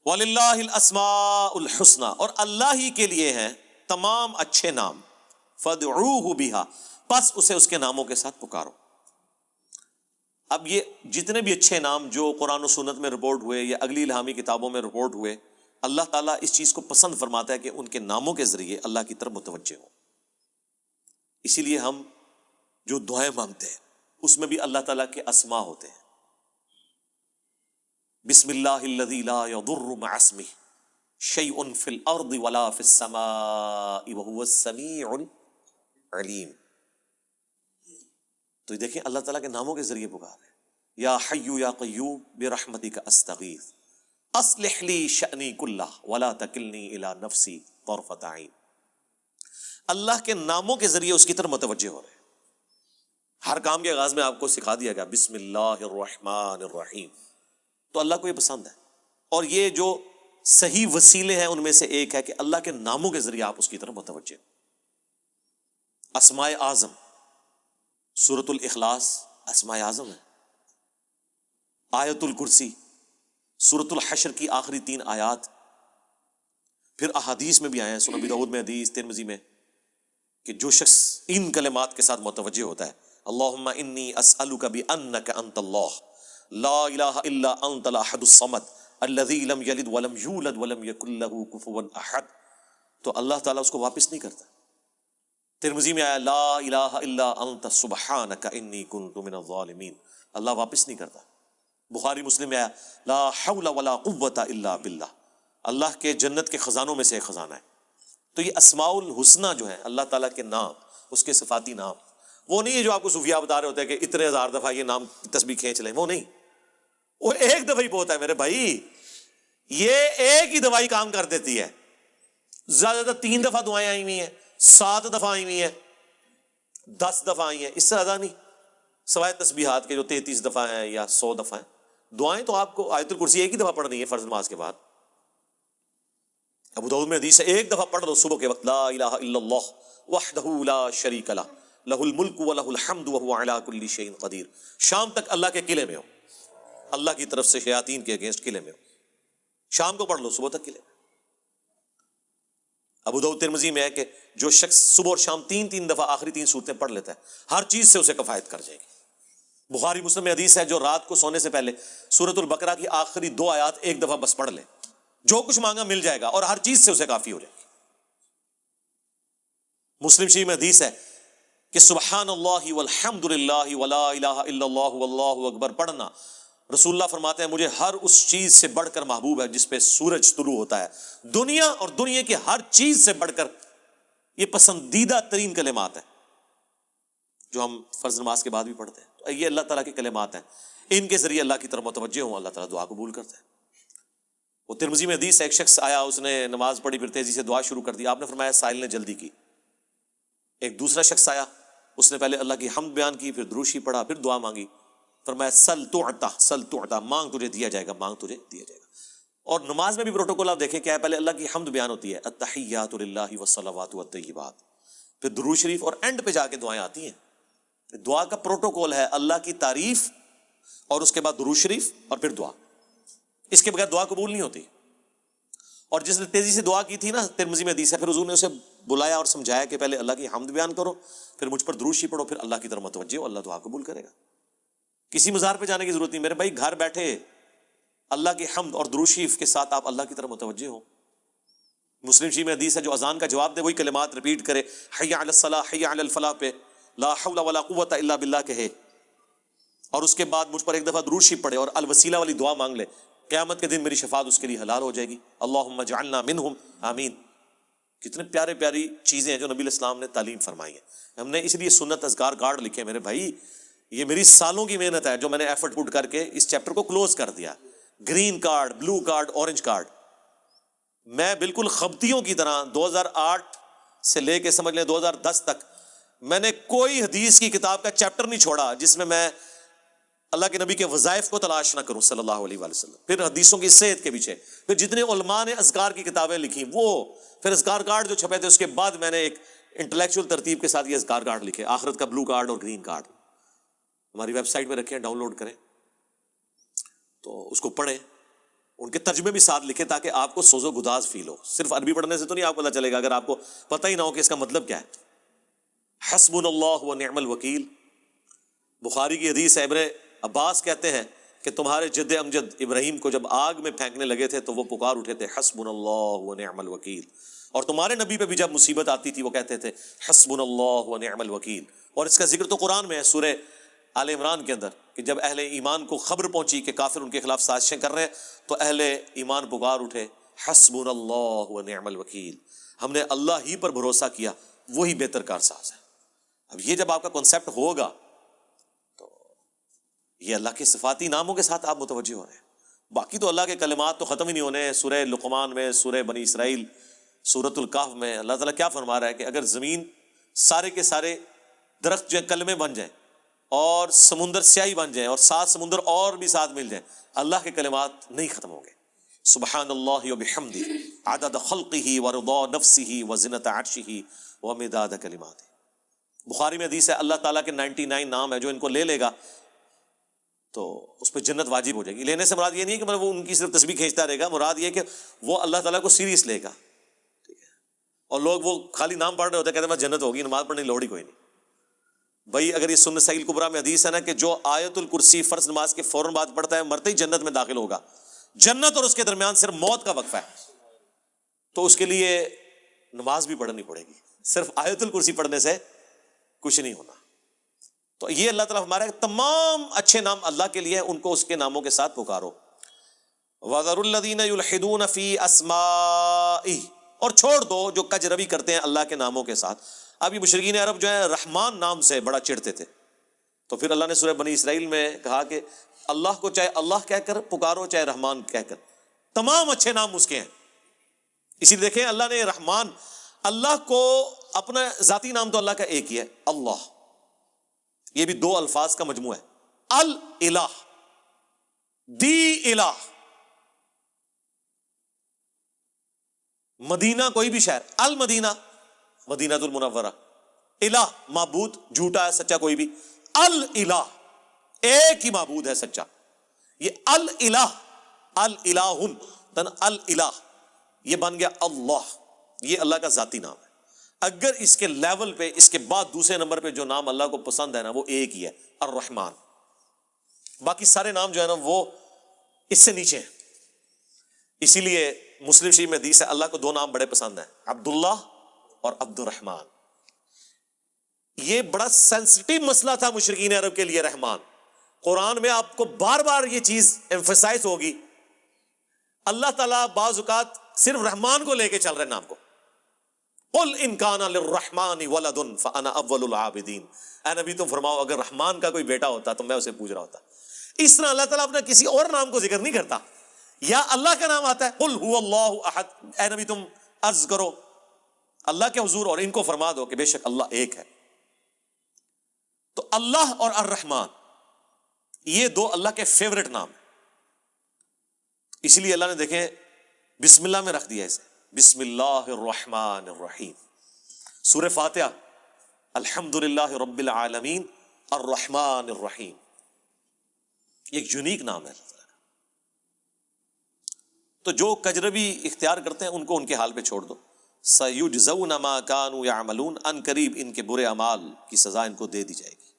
وَلِلَّهِ الْأَسْمَاءُ الْحُسْنَى، اور اللہ ہی کے لیے ہیں تمام اچھے نام، فَادْعُوهُ بِهَا، پس اسے اس کے ناموں کے ساتھ پکارو۔ اب یہ جتنے بھی اچھے نام جو قرآن و سنت میں رپورٹ ہوئے یا اگلی الہامی کتابوں میں رپورٹ ہوئے، اللہ تعالیٰ اس چیز کو پسند فرماتا ہے کہ ان کے ناموں کے ذریعے اللہ کی طرف متوجہ ہوں۔ اسی لیے ہم جو دعائیں مانگتے ہیں اس میں بھی اللہ تعالیٰ کے اسماء ہوتے ہیں۔ بسم اللہ الذی لا یضر مع اسمہ شیء فی الارض ولا فی السماء وہو السمیع العلیم۔ تو دیکھیں اللہ تعالیٰ کے ناموں کے ذریعے پکار ہے، یا حی یا قیوم برحمتک استغیث اصلح لی شأنی کلہ ولا تکلنی الی نفسی طرفۃ عین۔ اللہ کے ناموں کے ذریعے اس کی طرف متوجہ ہو رہے ہیں۔ ہر کام کے آغاز میں آپ کو سکھا دیا گیا بسم اللہ الرحمن الرحیم، تو اللہ کو یہ پسند ہے۔ اور یہ جو صحیح وسیلے ہیں ان میں سے ایک ہے کہ اللہ کے ناموں کے ذریعے آپ اس کی طرف متوجہ ہوں۔ اسماء اعظم، سورۃ الاخلاص اسماء اعظم ہے، آیت الکرسی، سورۃ الحشر کی آخری 3 آیات، پھر احادیث میں بھی آئے ہیں، سنن ابی داؤد میں حدیث، ترمذی میں، کہ جو شخص ان کلمات کے ساتھ متوجہ ہوتا ہے، اللہم انی اسألک بانک انت اللہ لا الہ الا انت الاحد الصمد الذی لم یلد ولم یولد ولم یکن لہ کفوا احد، تو اللہ تعالیٰ اس کو واپس نہیں کرتا۔ ترمذی میں آیا لا الہ الا انت سبحانک انی کنت من الظالمین، اللہ واپس نہیں کرتا۔ بخاری مسلم میں آیا لا حول ولا قوۃ الا باللہ، اللہ کے جنت کے خزانوں میں سے ایک خزانہ ہے۔ تو یہ اسماء الحسنہ جو ہیں اللہ تعالیٰ کے نام، اس کے صفاتی نام، وہ نہیں ہے جو آپ کو صوفیاء بتا رہے ہوتے ہیں کہ اتنے 1000 دفعہ یہ نام تسبیح کھینچ لیں، وہ نہیں، وہ ایک دفعہ ہی بہت ہے میرے بھائی، یہ ایک ہی دوائی کام کر دیتی ہے۔ زیادہ تر 3 دفعہ دعائیں آئی ہوئی ہیں، 7 دفعہ آئی ہوئی ہیں، 10 دفعہ آئی ہیں، اس سے زیادہ نہیں، سوائے تسبیحات کے جو 33 دفعہ ہیں یا 100 دفعہ ہیں۔ دعائیں تو آپ کو آیت الکرسی ایک ہی دفعہ پڑھنی ہے فرض نماز کے بعد۔ ابو داؤد میں حدیث ہے ایک دفعہ پڑھ لو صبح کے وقت، لا الہ الا اللہ وحدہ لا شریک لہ لہ الملک ولہ الحمد وہو علی کل شیء قدیر، شام تک اللہ کے قلعے میں ہو، اللہ کی طرف سے شیاطین کے اگینسٹ قلعے میں ہو، شام کو پڑھ لو صبح تک قلعے میں۔ ابو داؤد ترمذی میں ہے کہ جو شخص صبح اور شام 3 دفعہ آخری 3 صورتیں پڑھ لیتا ہے، ہر چیز سے اسے کفایت کر جائے گی۔ بخاری مسلم میں حدیث ہے جو رات کو سونے سے پہلے سورۃ البقرہ کی آخری 2 آیات ایک دفعہ بس پڑھ لے، جو کچھ مانگا مل جائے گا اور ہر چیز سے اسے کافی ہو جائے گی۔ مسلم شریف میں حدیث ہے کہ سبحان اللہ والحمد للہ ولا الہ الا اللہ واللہ اکبر پڑھنا، رسول اللہ فرماتے ہیں مجھے ہر اس چیز سے بڑھ کر محبوب ہے جس پہ سورج طلوع ہوتا ہے، دنیا اور دنیا کی ہر چیز سے بڑھ کر یہ پسندیدہ ترین کلمات ہیں جو ہم فرض نماز کے بعد بھی پڑھتے ہیں۔ تو یہ اللہ تعالیٰ کے کلمات ہیں، ان کے ذریعے اللہ کی طرف متوجہ ہوں، اللہ تعالیٰ دعا قبول کرتا ہے۔ وہ ترمذی میں حدیث ہے ایک شخص آیا، اس نے نماز پڑھی، پھر تیزی سے دعا شروع کر دی، آپ نے فرمایا سائل نے جلدی کی۔ ایک دوسرا شخص آیا، اس نے پہلے اللہ کی حمد بیان کی، پھر دروشی پڑھا، پھر دعا مانگی، فرمایا سل تعطا، سل تعطا، مانگ تجھے دیا جائے گا، مانگ تجھے دیا جائے گا۔ اور نماز میں بھی پروٹوکول آپ دیکھیں کیا ہے، پہلے اللہ کی حمد بیان ہوتی ہے، التحیات للہ والصلوات والطیبات، پھر درود شریف، اور اینڈ پہ جا کے دعائیں آتی ہیں۔ دعا کا پروٹوکول ہے اللہ کی تعریف اور اس کے بعد درود شریف اور پھر دعا، اس کے بغیر دعا قبول نہیں ہوتی۔ اور جس نے تیزی سے دعا کی تھی نا، ترمذی میں حدیث ہے، پھر حضور نے اسے بلایا اور سمجھایا کہ پہلے اللہ کی حمد بیان کرو، پھر مجھ پر درود شریف پڑھو، پھر اللہ کی طرف متوجہ ہو، اللہ دعا قبول کرے گا۔ کسی مزار پہ جانے کی ضرورت نہیں میرے بھائی، گھر بیٹھے اللہ کی حمد اور درود شریف کے ساتھ آپ اللہ کی طرف متوجہ ہو۔ مسلم شریف میں حدیث ہے جو اذان کا جواب دے وہی کلمات ریپیٹ کرے، حی علی الصلاح حی علی الفلاح پہ لا حول ولا قوت الا باللہ کہے، اور اس کے بعد مجھ پر ایک دفعہ درود شریف پڑھے اور الوسیلہ والی دعا مانگ لے، قیامت کے دن میری شفاعت اس کے لیے حلال ہو جائے گی، اللہم اجعلنا منہم آمین۔ کتنے پیارے پیاری چیزیں ہیں جو نبی الاسلام نے تعلیم فرمائی ہیں۔ ہم نے اس لیے سنت اذکار کارڈ لکھے میرے بھائی، یہ میری سالوں کی محنت ہے جو میں نے ایفرٹ پٹ کر کے اس چیپٹر کو کلوز کر دیا۔ Green card, blue card, orange card, میں بالکل خبتیوں کی طرح 2008 سے لے کے سمجھ لیں 2010 تک میں نے کوئی حدیث کی کتاب کا چیپٹر نہیں چھوڑا جس میں میں اللہ کے نبی کے وظائف کو تلاش نہ کروں صلی اللہ علیہ وآلہ وسلم، پھر حدیثوں کی صحت کے پیچھے، پھر جتنے علماء نے اذکار کی کتابیں لکھی وہ، پھر اذکار کارڈ جو چھپے تھے، اس کے بعد میں نے ایک انٹلیکچوئل ترتیب کے ساتھ یہ اذکار کارڈ لکھے، آخرت کا بلو کارڈ اور گرین کارڈ، ہماری ویب سائٹ پہ رکھیں، ڈاؤن لوڈ کریں تو اس کو پڑھیں، ان کے ترجمے بھی ساتھ لکھے تاکہ آپ کو سوز و گداز فیل ہو. صرف عربی پڑھنے سے تو نہیں آپ کو پتہ چلے گا اگر آپ کو پتہ ہی نہ ہو کہ اس کا مطلب کیا ہے. حسبنا اللہ و نعم الوکیل. بخاری کی حدیث ہے، ابن عباس کہتے ہیں کہ تمہارے جد امجد ابراہیم کو جب آگ میں پھینکنے لگے تھے تو وہ پکار اٹھے تھے حسبنا اللہ و نعم الوکیل. اور تمہارے نبی پہ بھی جب مصیبت آتی تھی وہ کہتے تھے حسبنا اللہ و نعم الوکیل. اور اس کا ذکر تو قرآن میں ہے سورہ آل عمران کے اندر کہ جب اہل ایمان کو خبر پہنچی کہ کافر ان کے خلاف سازشیں کر رہے ہیں تو اہل ایمان پکار اٹھے حسبنا اللہ و نعم الوکیل. ہم نے اللہ ہی پر بھروسہ کیا، وہی بہتر کارساز ہے. اب یہ جب آپ کا کنسیپٹ ہوگا تو یہ اللہ کے صفاتی ناموں کے ساتھ آپ متوجہ ہو رہے ہیں. باقی تو اللہ کے کلمات تو ختم ہی نہیں ہونے. سورہ لقمان میں، سورہ بنی اسرائیل، سورۃ الکہف میں اللہ تعالیٰ کیا فرما رہا ہے کہ اگر زمین سارے کے سارے درخت جو ہے کلمے بن جائیں اور سمندر سیاہی بن جائیں اور 7 سمندر اور بھی ساتھ مل جائیں، اللہ کے کلمات نہیں ختم ہوں گے. سبحان اللہ وبحمدہ عدد خلقہ ورضا نفسہ وزنۃ عرشہ ومداد کلماتہ. بخاری میں حدیث ہے اللہ تعالیٰ کے 99 نام ہے، جو ان کو لے لے گا تو اس پہ جنت واجب ہو جائے گی. لینے سے مراد یہ نہیں ہے کہ وہ ان کی صرف تسبیح کھینچتا رہے گا، مراد یہ کہ وہ اللہ تعالیٰ کو سیریس لے گا. ٹھیک ہے. اور لوگ وہ خالی نام پڑھ رہے ہوتے ہیں، کہتے ہیں بس جنت ہوگی، نماز پڑھنے کی لوڑ ہی کوئی نہیں. بھائی اگر یہ سنت صحیح کبریٰ میں حدیث ہے نا کہ جو آیت الکرسی فرض نماز کے فوراً بعد پڑھتا ہے مرتے ہی جنت میں داخل ہوگا. جنت اور اس کے درمیان صرف موت کا وقفہ ہے، تو اس کے لیے نماز بھی پڑھنی پڑے گی. صرف آیت الکرسی پڑھنے سے کچھ نہیں ہونا. تو یہ اللہ تعالیٰ ہمارے تمام اچھے نام اللہ کے لیے، ان کو اس کے ناموں کے ساتھ پکارو. وَذَرُوا الَّذِينَ يُلْحِدُونَ فِي أَسْمَائِهِ. اور چھوڑ دو جو کج روی کرتے ہیں اللہ کے ناموں کے ساتھ. اب یہ مشرکین عرب جو ہے رحمان نام سے بڑا چڑھتے تھے، تو پھر اللہ نے سورہ بنی اسرائیل میں کہا کہ اللہ کو چاہے اللہ کہہ کر پکارو چاہے رحمان کہہ کر، تمام اچھے نام اس کے ہیں. اسی لیے دیکھیں اللہ نے رحمان، اللہ کو اپنا ذاتی نام تو اللہ کا ایک ہی ہے اللہ، یہ بھی 2 الفاظ کا مجموعہ ہے. الہ، دی الہ. مدینہ کوئی بھی شہر، المدینہ مدینہ المنورہ. الہ معبود، جھوٹا ہے سچا کوئی بھی. الہ ایک ہی معبود ہے سچا. یہ الہ، الہن تن الہ، یہ بن گیا اللہ. یہ اللہ کا ذاتی نام ہے. اگر اس کے لیول پہ اس کے بعد دوسرے نمبر پہ جو نام اللہ کو پسند ہے نا وہ ایک ہی ہے، الرحمن. باقی سارے نام جو ہے نا وہ اس سے نیچے ہیں. اسی لیے مسلم شریف میں حدیث ہے اللہ کو 2 نام بڑے پسند ہیں، عبداللہ اور عبد الرحمن. یہ بڑا سینسٹیو مسئلہ تھا مشرکین عرب کے لیے رحمان. قرآن میں آپ کو بار بار یہ چیز ایمفیسائز ہوگی. اللہ تعالیٰ بعض اوقات صرف رحمان کو لے کے چل رہے نام کو. قل ان کان للرحمن ولد فانا اول العابدین. اے نبی تم فرماؤ اگر رحمان کا کوئی بیٹا ہوتا تو میں اسے پوچھ رہا ہوتا. اس طرح اللہ تعالیٰ اپنا کسی اور نام کو ذکر نہیں کرتا. یا اللہ کا نام آتا ہے قل هو اللہ احد، اے نبی تم عرض کرو اللہ کے حضور اور ان کو فرما دو کہ بے شک اللہ ایک ہے. تو اللہ اور الرحمن یہ 2 اللہ کے فیورٹ نام ہیں. اسی لیے اللہ نے دیکھیں بسم اللہ میں رکھ دیا اسے، بسم اللہ الرحمن الرحیم. سورہ فاتحہ الحمدللہ رب العالمین الرحمن الرحیم، ایک یونیک نام ہے. تو جو کجربی اختیار کرتے ہیں ان کو ان کے حال پہ چھوڑ دو. سَيُجْزَوْنَ مَا كَانُوا يَعْمَلُونَ. ان قریب ان کے برے اعمال کی سزا ان کو دے دی جائے گی.